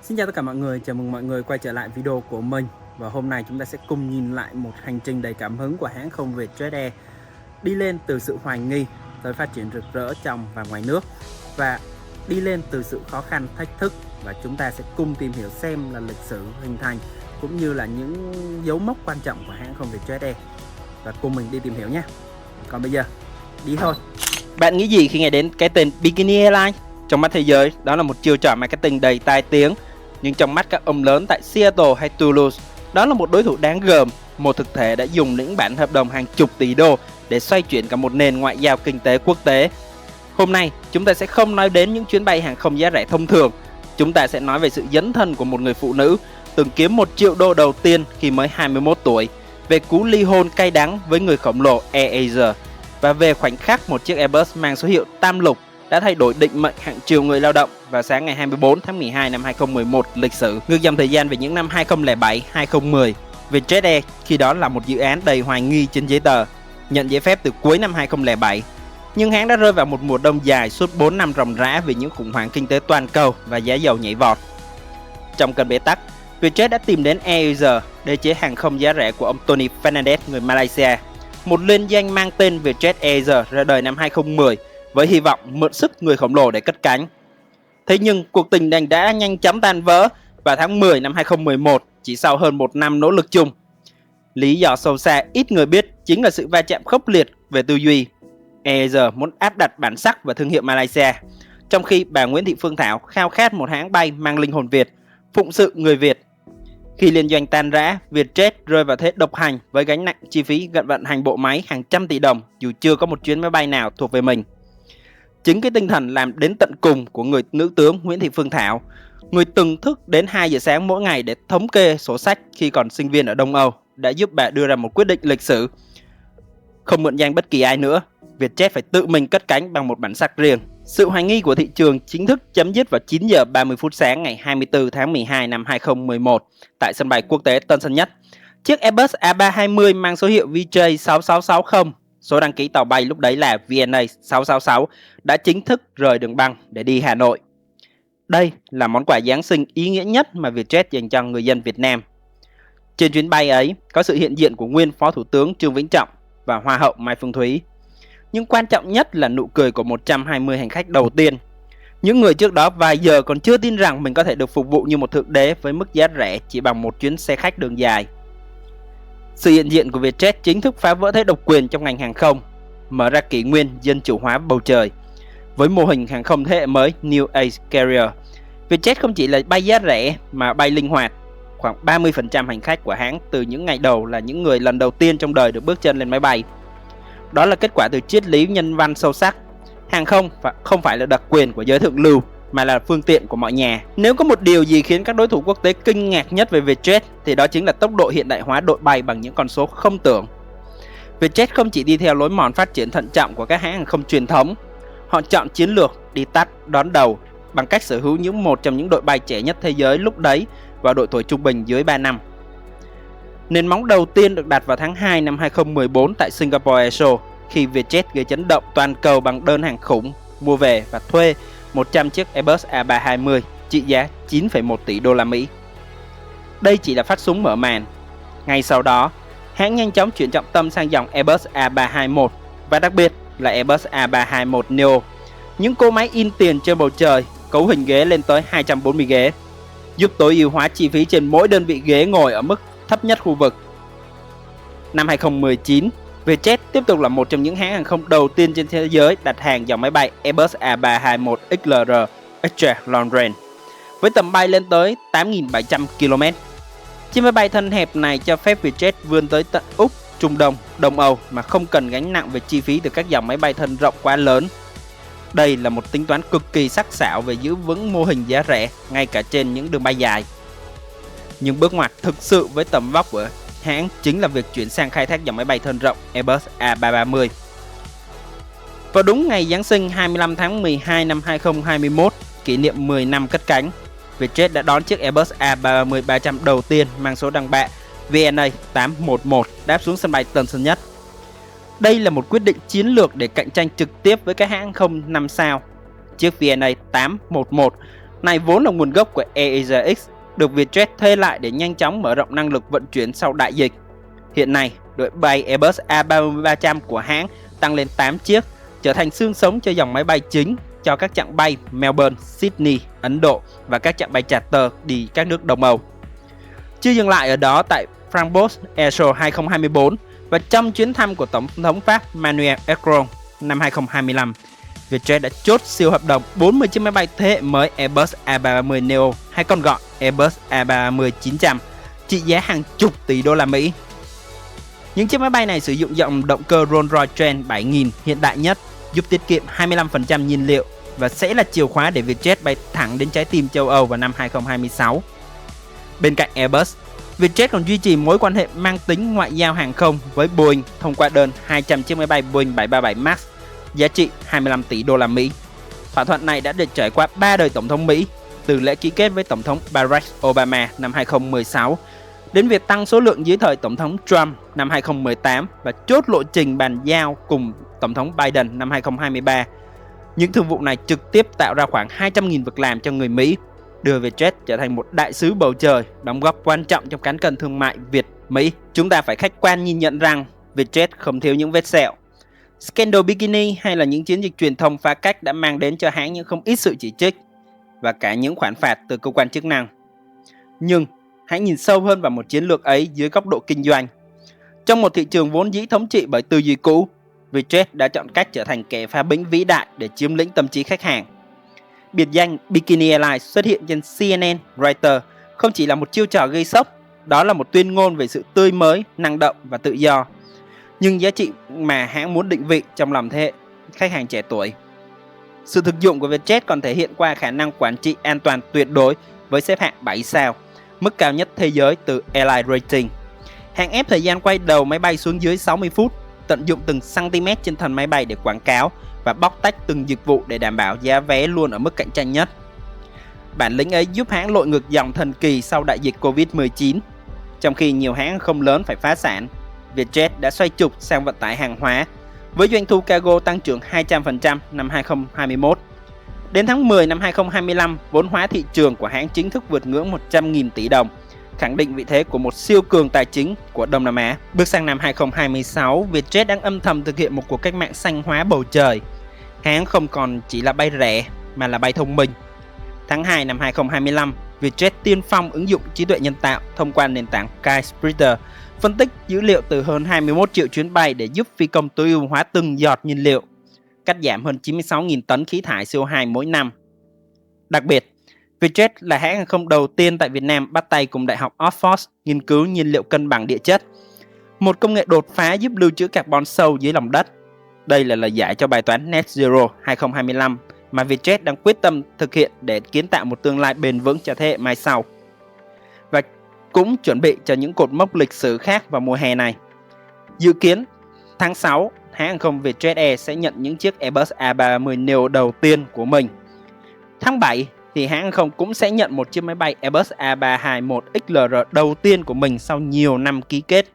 Xin chào tất cả mọi người, chào mừng mọi người quay trở lại video của mình. Và hôm nay chúng ta sẽ cùng nhìn lại một hành trình đầy cảm hứng của hãng không Vietjet Air, đi lên từ sự hoài nghi tới phát triển rực rỡ trong và ngoài nước, và đi lên từ sự khó khăn, thách thức. Và chúng ta sẽ cùng tìm hiểu xem là lịch sử hình thành cũng như là những dấu mốc quan trọng của hãng không Vietjet Air. Và cùng mình đi tìm hiểu nhé. Còn bây giờ, đi thôi. Bạn nghĩ gì khi nghe đến cái tên Bikini Airlines? Trong mắt thế giới, đó là một chiêu trò marketing đầy tai tiếng. Nhưng trong mắt các ông lớn tại Seattle hay Toulouse, đó là một đối thủ đáng gờm, một thực thể đã dùng những bản hợp đồng hàng chục tỷ đô để xoay chuyển cả một nền ngoại giao kinh tế quốc tế. Hôm nay, chúng ta sẽ không nói đến những chuyến bay hàng không giá rẻ thông thường. Chúng ta sẽ nói về sự dấn thân của một người phụ nữ từng kiếm 1 triệu đô đầu tiên khi mới 21 tuổi, về cú ly hôn cay đắng với người khổng lồ AirAsia, và về khoảnh khắc một chiếc Airbus mang số hiệu Tam Lục đã thay đổi định mệnh hàng triệu người lao động vào sáng ngày 24 tháng 12 năm 2011 lịch sử. Ngược dòng thời gian về những năm 2007, 2010, Vietjet Air khi đó là một dự án đầy hoài nghi trên giấy tờ, nhận giấy phép từ cuối năm 2007. Nhưng hãng đã rơi vào một mùa đông dài suốt 4 năm ròng rã vì những khủng hoảng kinh tế toàn cầu và giá dầu nhảy vọt. Trong cơn bế tắc, Vietjet đã tìm đến AirAsia, đế chế hàng không giá rẻ của ông Tony Fernandez, người Malaysia. Một liên danh mang tên Vietjet Air ra đời năm 2010 với hy vọng mượn sức người khổng lồ để cất cánh. Thế nhưng cuộc tình đành đã nhanh chóng tan vỡ vào tháng 10 năm 2011, chỉ sau hơn 1 năm nỗ lực chung. Lý do sâu xa ít người biết chính là sự va chạm khốc liệt về tư duy. Air muốn áp đặt bản sắc và thương hiệu Malaysia, trong khi bà Nguyễn Thị Phương Thảo khao khát một hãng bay mang linh hồn Việt, phụng sự người Việt. Khi liên doanh tan rã, Vietjet rơi vào thế độc hành với gánh nặng chi phí vận hành bộ máy hàng trăm tỷ đồng dù chưa có một chuyến máy bay nào thuộc về mình. Chính cái tinh thần làm đến tận cùng của người nữ tướng Nguyễn Thị Phương Thảo, người từng thức đến 2 giờ sáng mỗi ngày để thống kê sổ sách khi còn sinh viên ở Đông Âu, đã giúp bà đưa ra một quyết định lịch sử. Không mượn danh bất kỳ ai nữa, Vietjet phải tự mình cất cánh bằng một bản sắc riêng. Sự hoài nghi của thị trường chính thức chấm dứt vào 9 giờ 30 phút sáng ngày 24 tháng 12 năm 2011 tại sân bay quốc tế Tân Sơn Nhất. Chiếc Airbus A320 mang số hiệu VJ6660, số đăng ký tàu bay lúc đấy là VNA 666, đã chính thức rời đường băng để đi Hà Nội. Đây là món quà Giáng sinh ý nghĩa nhất mà Vietjet dành cho người dân Việt Nam. Trên chuyến bay ấy có sự hiện diện của nguyên Phó Thủ tướng Trương Vĩnh Trọng và Hoa hậu Mai Phương Thúy. Nhưng quan trọng nhất là nụ cười của 120 hành khách đầu tiên. Những người trước đó vài giờ còn chưa tin rằng mình có thể được phục vụ như một thượng đế với mức giá rẻ chỉ bằng một chuyến xe khách đường dài. Sự hiện diện của Vietjet chính thức phá vỡ thế độc quyền trong ngành hàng không, mở ra kỷ nguyên dân chủ hóa bầu trời. Với mô hình hàng không thế hệ mới New Age Carrier, Vietjet không chỉ là bay giá rẻ mà bay linh hoạt. Khoảng 30% hành khách của hãng từ những ngày đầu là những người lần đầu tiên trong đời được bước chân lên máy bay. Đó là kết quả từ triết lý nhân văn sâu sắc. Hàng không không phải là đặc quyền của giới thượng lưu, mà là phương tiện của mọi nhà. Nếu có một điều gì khiến các đối thủ quốc tế kinh ngạc nhất về Vietjet thì đó chính là tốc độ hiện đại hóa đội bay bằng những con số không tưởng. Vietjet không chỉ đi theo lối mòn phát triển thận trọng của các hãng hàng không truyền thống, họ chọn chiến lược đi tắt đón đầu bằng cách sở hữu một trong những đội bay trẻ nhất thế giới lúc đấy và độ tuổi trung bình dưới 3 năm. Nền móng đầu tiên được đặt vào tháng 2 năm 2014 tại Singapore Airshow khi Vietjet gây chấn động toàn cầu bằng đơn hàng khủng mua về và thuê 100 chiếc Airbus A320 trị giá 9,1 tỷ đô la Mỹ. Đây chỉ là phát súng mở màn. Ngay sau đó, hãng nhanh chóng chuyển trọng tâm sang dòng Airbus A321 và đặc biệt là Airbus A321 Neo. Những cỗ máy in tiền trên bầu trời, cấu hình ghế lên tới 240 ghế, giúp tối ưu hóa chi phí trên mỗi đơn vị ghế ngồi ở mức thấp nhất khu vực. Năm 2019, Vietjet tiếp tục là một trong những hãng hàng không đầu tiên trên thế giới đặt hàng dòng máy bay Airbus A321 XLR Extra Long Range với tầm bay lên tới 8.700 km. Chiếc máy bay thân hẹp này cho phép Vietjet vươn tới tận Úc, Trung Đông, Đông Âu mà không cần gánh nặng về chi phí từ các dòng máy bay thân rộng quá lớn. Đây là một tính toán cực kỳ sắc sảo về giữ vững mô hình giá rẻ ngay cả trên những đường bay dài. Nhưng bước ngoặt thực sự với tầm vóc của hãng chính là việc chuyển sang khai thác dòng máy bay thân rộng Airbus A330. Vào đúng ngày Giáng sinh 25 tháng 12 năm 2021, kỷ niệm 10 năm cất cánh, Vietjet đã đón chiếc Airbus A330-300 đầu tiên mang số đăng bạ VNA 811 đáp xuống sân bay Tân Sơn Nhất. Đây là một quyết định chiến lược để cạnh tranh trực tiếp với các hãng không 5 sao. Chiếc VNA 811 Này vốn là nguồn gốc của AirAsia X, được Vietjet thuê lại để nhanh chóng mở rộng năng lực vận chuyển sau đại dịch. Hiện nay, đội bay Airbus A330-300 của hãng tăng lên 8 chiếc, trở thành xương sống cho dòng máy bay chính cho các chặng bay Melbourne, Sydney, Ấn Độ và các chặng bay charter đi các nước Đông Âu. Chưa dừng lại ở đó, tại Frankfurt Airshow 2024 và trong chuyến thăm của Tổng thống Pháp Emmanuel Macron năm 2025, Vietjet đã chốt siêu hợp đồng 40 chiếc máy bay thế hệ mới Airbus A330 Neo hay còn gọi Airbus A330-900 trị giá hàng chục tỷ đô la Mỹ. Những chiếc máy bay này sử dụng dòng động cơ Rolls-Royce Trent 7000 hiện đại nhất, giúp tiết kiệm 25% nhiên liệu và sẽ là chìa khóa để Vietjet bay thẳng đến trái tim châu Âu vào năm 2026. Bên cạnh Airbus, Vietjet còn duy trì mối quan hệ mang tính ngoại giao hàng không với Boeing thông qua đơn 200 chiếc máy bay Boeing 737 MAX giá trị 25 tỷ đô la Mỹ. Thỏa thuận này đã được trải qua 3 đời Tổng thống Mỹ, từ lễ ký kết với Tổng thống Barack Obama năm 2016 đến việc tăng số lượng dưới thời Tổng thống Trump năm 2018 và chốt lộ trình bàn giao cùng Tổng thống Biden năm 2023. Những thương vụ này trực tiếp tạo ra khoảng 200.000 việc làm cho người Mỹ, đưa Vietjet trở thành một đại sứ bầu trời, đóng góp quan trọng trong cán cân thương mại Việt-Mỹ. Chúng ta phải khách quan nhìn nhận rằng Vietjet không thiếu những vết sẹo. Scandal Bikini hay là những chiến dịch truyền thông phá cách đã mang đến cho hãng những không ít sự chỉ trích và cả những khoản phạt từ cơ quan chức năng. Nhưng hãy nhìn sâu hơn vào một chiến lược ấy dưới góc độ kinh doanh. Trong một thị trường vốn dĩ thống trị bởi tư duy cũ, Vietjet đã chọn cách trở thành kẻ phá bĩnh vĩ đại để chiếm lĩnh tâm trí khách hàng. Biệt danh Bikini Airlines xuất hiện trên CNN, Reuters không chỉ là một chiêu trò gây sốc, đó là một tuyên ngôn về sự tươi mới, năng động và tự do. Nhưng giá trị mà hãng muốn định vị trong lòng thế hệ khách hàng trẻ tuổi. Sự thực dụng của Vietjet còn thể hiện qua khả năng quản trị an toàn tuyệt đối với xếp hạng 7 sao, mức cao nhất thế giới từ Airline Rating. Hãng ép thời gian quay đầu máy bay xuống dưới 60 phút, tận dụng từng cm trên thân máy bay để quảng cáo và bóc tách từng dịch vụ để đảm bảo giá vé luôn ở mức cạnh tranh nhất. Bản lĩnh ấy giúp hãng lội ngược dòng thần kỳ sau đại dịch Covid-19. Trong khi nhiều hãng không lớn phải phá sản, Vietjet đã xoay trục sang vận tải hàng hóa, với doanh thu cargo tăng trưởng 200% năm 2021. Đến tháng 10 năm 2025, vốn hóa thị trường của hãng chính thức vượt ngưỡng 100.000 tỷ đồng, khẳng định vị thế của một siêu cường tài chính của Đông Nam Á. Bước sang năm 2026, Vietjet đang âm thầm thực hiện một cuộc cách mạng xanh hóa bầu trời. Hãng không còn chỉ là bay rẻ mà là bay thông minh. Tháng 2 năm 2025, Vietjet tiên phong ứng dụng trí tuệ nhân tạo thông qua nền tảng Skyspreader, phân tích dữ liệu từ hơn 21 triệu chuyến bay để giúp phi công tối ưu hóa từng giọt nhiên liệu, cắt giảm hơn 96.000 tấn khí thải CO2 mỗi năm. Đặc biệt, Vietjet là hãng hàng không đầu tiên tại Việt Nam bắt tay cùng Đại học Oxford nghiên cứu nhiên liệu cân bằng địa chất, một công nghệ đột phá giúp lưu trữ carbon sâu dưới lòng đất. Đây là lời giải cho bài toán Net Zero 2025 mà Vietjet đang quyết tâm thực hiện để kiến tạo một tương lai bền vững cho thế hệ mai sau. Và cũng chuẩn bị cho những cột mốc lịch sử khác vào mùa hè này. Dự kiến tháng 6, hãng hàng không Vietjet Air sẽ nhận những chiếc Airbus A330 Neo đầu tiên của mình. Tháng 7 thì hãng hàng không cũng sẽ nhận một chiếc máy bay Airbus A321 XLR đầu tiên của mình sau nhiều năm ký kết.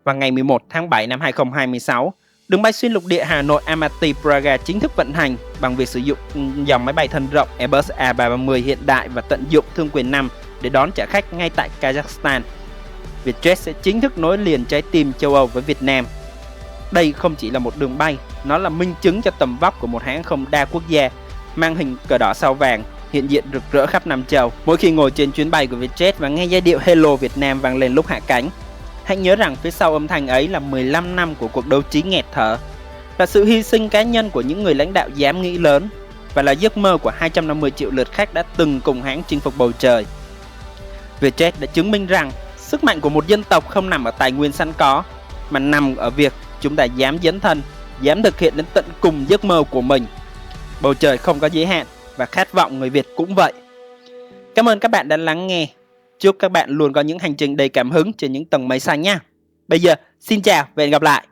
Và ngày 11 tháng 7 năm 2026, đường bay xuyên lục địa Hà Nội Almaty Praga chính thức vận hành bằng việc sử dụng dòng máy bay thân rộng Airbus A330 hiện đại và tận dụng thương quyền 5 để đón trả khách ngay tại Kazakhstan. Vietjet sẽ chính thức nối liền trái tim châu Âu với Việt Nam. Đây không chỉ là một đường bay, nó là minh chứng cho tầm vóc của một hãng không đa quốc gia, mang hình cờ đỏ sao vàng, hiện diện rực rỡ khắp năm châu. Mỗi khi ngồi trên chuyến bay của Vietjet và nghe giai điệu Hello Việt Nam vang lên lúc hạ cánh, hãy nhớ rằng phía sau âm thanh ấy là 15 năm của cuộc đấu trí nghẹt thở, là sự hy sinh cá nhân của những người lãnh đạo dám nghĩ lớn và là giấc mơ của 250 triệu lượt khách đã từng cùng hãng chinh phục bầu trời. Vietjet đã chứng minh rằng sức mạnh của một dân tộc không nằm ở tài nguyên sẵn có, mà nằm ở việc chúng ta dám dấn thân, dám thực hiện đến tận cùng giấc mơ của mình. Bầu trời không có giới hạn và khát vọng người Việt cũng vậy. Cảm ơn các bạn đã lắng nghe. Chúc các bạn luôn có những hành trình đầy cảm hứng trên những tầng mây xanh nha. Bây giờ, xin chào và hẹn gặp lại.